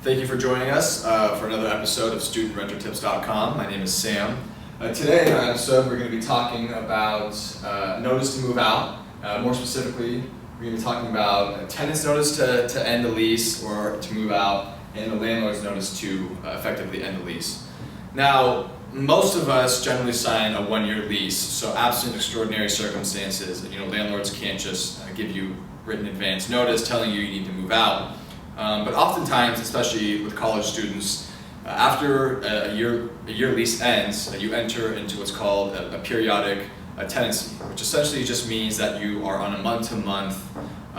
Thank you for joining us for another episode of studentrentertips.com. My name is Sam. Today in our episode we're going to be talking about notice to move out. More specifically, we're going to be talking about a tenant's notice to end the lease or to move out, and the landlord's notice to effectively end the lease. Now, most of us generally sign a one-year lease, so absent extraordinary circumstances, landlords can't just give you written advance notice telling you need to move out. But oftentimes, especially with college students, after a year lease ends, you enter into what's called a periodic tenancy, which essentially just means that you are on a month-to-month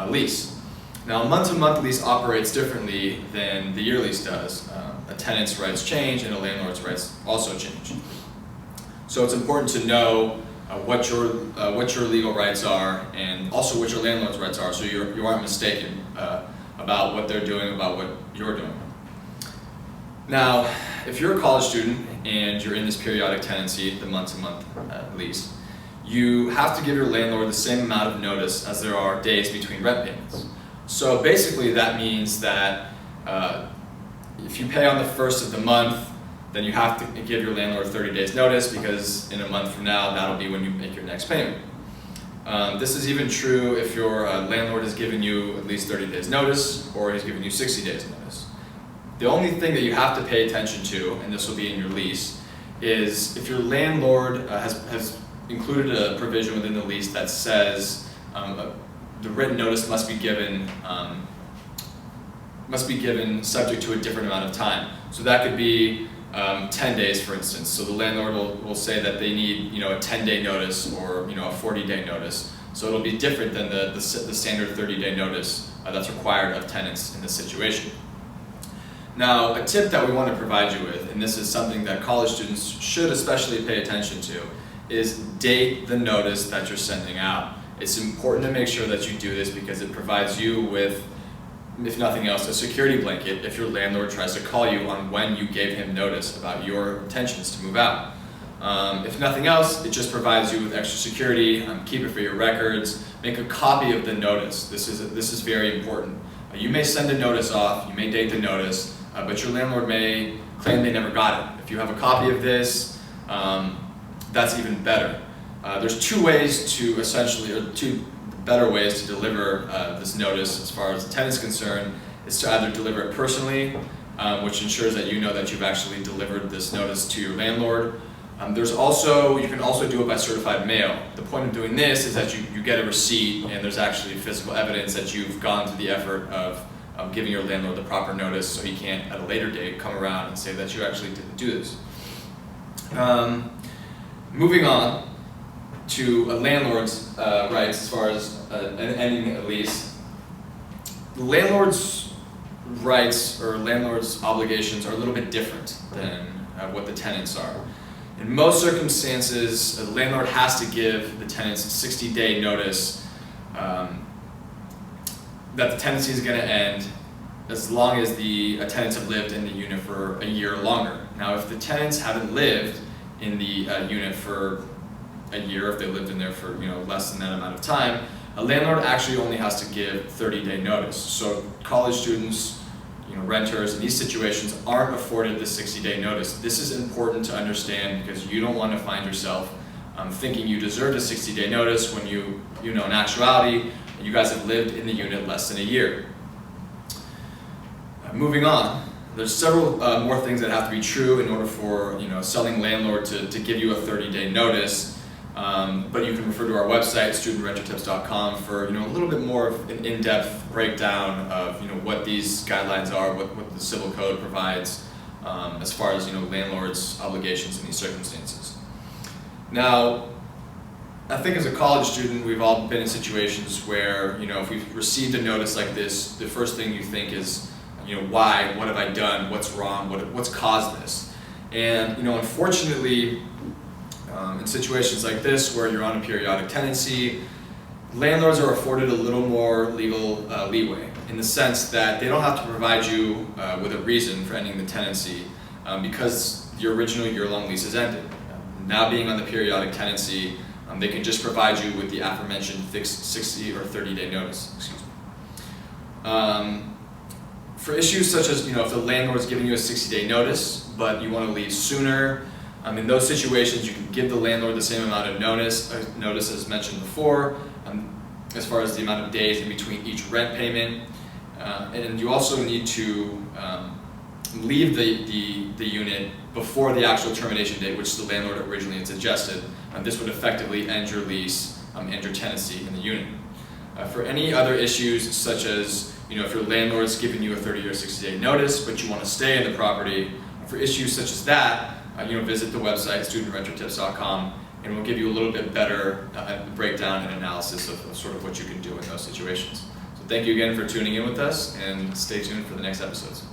lease. Now, a month-to-month lease operates differently than the year lease does. A tenant's rights change and a landlord's rights also change. So it's important to know what your legal rights are and also what your landlord's rights are, so you aren't mistaken about what they're doing, about what you're doing. Now, if you're a college student and you're in this periodic tenancy, the month-to-month lease, you have to give your landlord the same amount of notice as there are days between rent payments. So basically that means that if you pay on the first of the month, then you have to give your landlord 30 days notice, because in a month from now, that'll be when you make your next payment. This is even true if your landlord has given you at least 30 days notice, or he's given you 60 days notice. The only thing that you have to pay attention to, and this will be in your lease, is if your landlord has included a provision within the lease that says the written notice must be given subject to a different amount of time. So that could be 10 days, for instance. So the landlord will say that they need a 10-day notice or a 40-day notice. So it'll be different than the standard 30-day notice that's required of tenants in this situation. Now, a tip that we want to provide you with, and this is something that college students should especially pay attention to, is date the notice that you're sending out. It's important to make sure that you do this because it provides you with, if nothing else, a security blanket if your landlord tries to call you on when you gave him notice about your intentions to move out. If nothing else, it just provides you with extra security. Keep it for your records. Make a copy of the notice. This is very important. You may send a notice off, you may date the notice, but your landlord may claim they never got it. If you have a copy of this, that's even better. There's two better ways to deliver this notice as far as the tenant's concerned. Is to either deliver it personally, which ensures that you know that you've actually delivered this notice to your landlord. You can also do it by certified mail. The point of doing this is that you get a receipt and there's actually physical evidence that you've gone through the effort of giving your landlord the proper notice, so he can't at a later date come around and say that you actually didn't do this. Moving on to a landlord's rights as far as ending a lease. The landlord's rights or landlord's obligations are a little bit different than what the tenants are. In most circumstances, the landlord has to give the tenants a 60-day notice that the tenancy is going to end as long as the tenants have lived in the unit for a year or longer. Now, if the tenants haven't lived in the unit for a year, if they lived in there for less than that amount of time, a landlord actually only has to give 30-day notice. So college students, renters in these situations aren't afforded the 60-day notice. This is important to understand because you don't want to find yourself thinking you deserved a 60-day notice when in actuality you guys have lived in the unit less than a year. Moving on. There's several more things that have to be true in order for selling landlord to give you a 30-day notice. But you can refer to our website, studentrentertips.com, for a little bit more of an in-depth breakdown of what these guidelines are, what the civil code provides as far as landlords' obligations in these circumstances. Now, I think as a college student, we've all been in situations where if we've received a notice like this, the first thing you think is why? What have I done? What's wrong? What's caused this? And unfortunately, in situations like this where you're on a periodic tenancy, landlords are afforded a little more legal leeway in the sense that they don't have to provide you with a reason for ending the tenancy because your original year-long lease has ended. Now being on the periodic tenancy, they can just provide you with the aforementioned fixed 60 or 30-day notice. For issues such as, if the landlord's giving you a 60-day notice, but you want to leave sooner, in those situations you can give the landlord the same amount of notice as mentioned before, as far as the amount of days in between each rent payment. And you also need to leave the unit before the actual termination date, which the landlord originally had suggested. This would effectively end your lease and your tenancy in the unit. For any other issues such as if your landlord's giving you a 30 or 60-day notice, but you want to stay in the property, for issues such as that, visit the website studentrentertips.com, and we'll give you a little bit better breakdown and analysis of sort of what you can do in those situations. So thank you again for tuning in with us, and stay tuned for the next episodes.